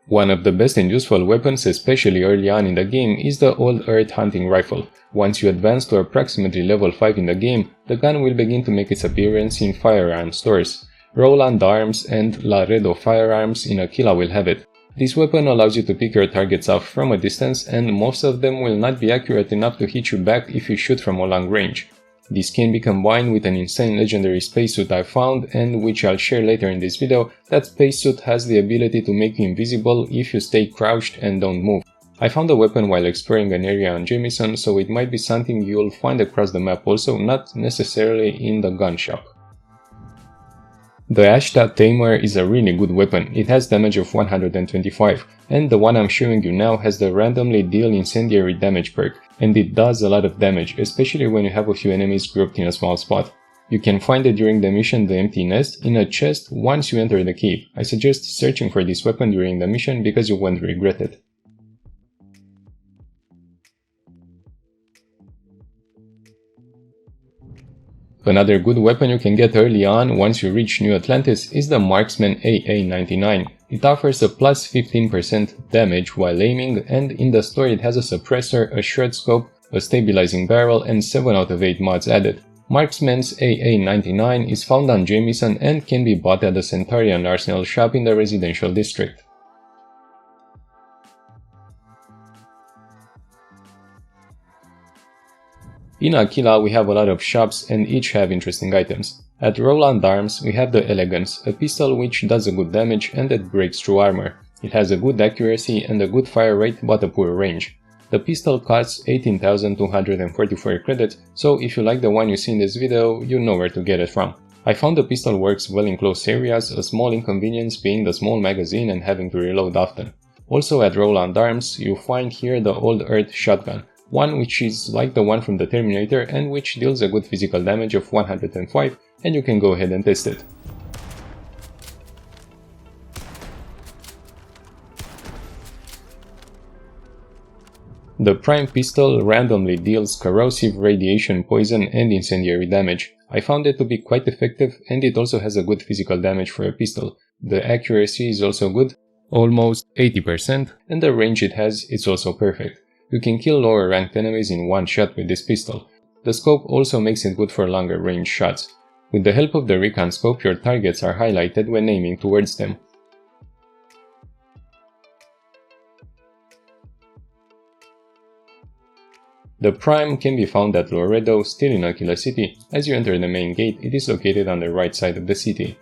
One of the best and useful weapons, especially early on in the game, is the Old Earth hunting rifle. Once you advance to approximately level 5 in the game, the gun will begin to make its appearance in firearm stores. Roland Arms and Laredo Firearms in Aquila will have it. This weapon allows you to pick your targets off from a distance, and most of them will not be accurate enough to hit you back if you shoot from a long range. This can be combined with an insane legendary spacesuit I found, and which I'll share later in this video. That spacesuit has the ability to make you invisible if you stay crouched and don't move. I found the weapon while exploring an area on Jamison, so it might be something you'll find across the map also, not necessarily in the gun shop. The Ashta Tamer is a really good weapon. It has damage of 125, and the one I'm showing you now has the randomly deal Incendiary damage perk, and it does a lot of damage, especially when you have a few enemies grouped in a small spot. You can find it during the mission The Empty Nest in a chest once you enter the cave. I suggest searching for this weapon during the mission because you won't regret it. Another good weapon you can get early on once you reach New Atlantis is the Marksmen AA-99. It offers a plus 15% damage while aiming, and in the store it has a suppressor, a short scope, a stabilizing barrel, and 7 out of 8 mods added. Marksman's AA-99 is found on Jamison and can be bought at the Centaurian Arsenal shop in the residential district. In Aquila we have a lot of shops and each have interesting items. At Roland Arms we have the Elegance, a pistol which does a good damage and that breaks through armor. It has a good accuracy and a good fire rate but a poor range. The pistol costs 18,244 credits, so if you like the one you see in this video, you know where to get it from. I found the pistol works well in close areas, a small inconvenience being the small magazine and having to reload often. Also at Roland Arms you find here the Old Earth shotgun, one which is like the one from the Terminator and which deals a good physical damage of 105, and you can go ahead and test it. The Prime pistol randomly deals corrosive, radiation, poison and incendiary damage. I found it to be quite effective, and it also has a good physical damage for a pistol. The accuracy is also good, almost 80%, and the range it has is also perfect. You can kill lower ranked enemies in one shot with this pistol. The scope also makes it good for longer range shots. With the help of the recon scope, your targets are highlighted when aiming towards them. The Prime can be found at Laredo, still in Aquila City. As you enter the main gate, it is located on the right side of the city.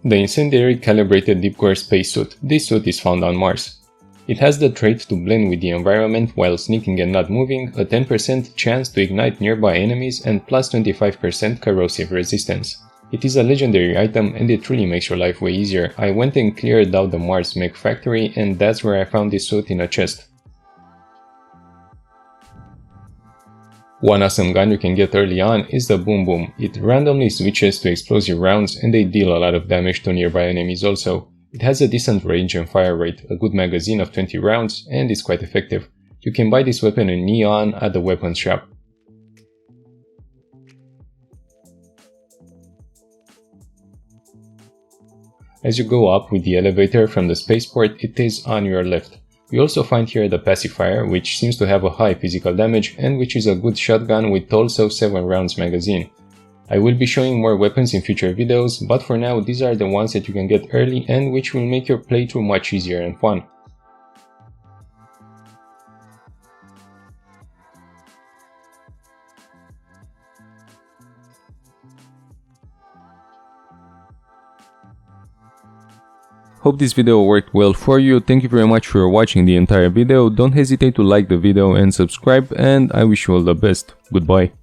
The Incendiary Calibrated Deepcore Spacesuit. This suit is found on Mars. It has the trait to blend with the environment while sneaking and not moving, a 10% chance to ignite nearby enemies, and plus 25% corrosive resistance. It is a legendary item and it really makes your life way easier. I went and cleared out the Mars mech factory, and that's where I found this suit in a chest. One awesome gun you can get early on is the Boom Boom. It randomly switches to explosive rounds and they deal a lot of damage to nearby enemies also. It has a decent range and fire rate, a good magazine of 20 rounds, and is quite effective. You can buy this weapon in Neon at the weapons shop. As you go up with the elevator from the spaceport, it is on your left. We also find here the pacifier, which seems to have a high physical damage and which is a good shotgun with also 7 rounds magazine. I will be showing more weapons in future videos, but for now these are the ones that you can get early and which will make your playthrough much easier and fun. Hope this video worked well for you. Thank you very much for watching the entire video. Don't hesitate to like the video and subscribe, and I wish you all the best. Goodbye.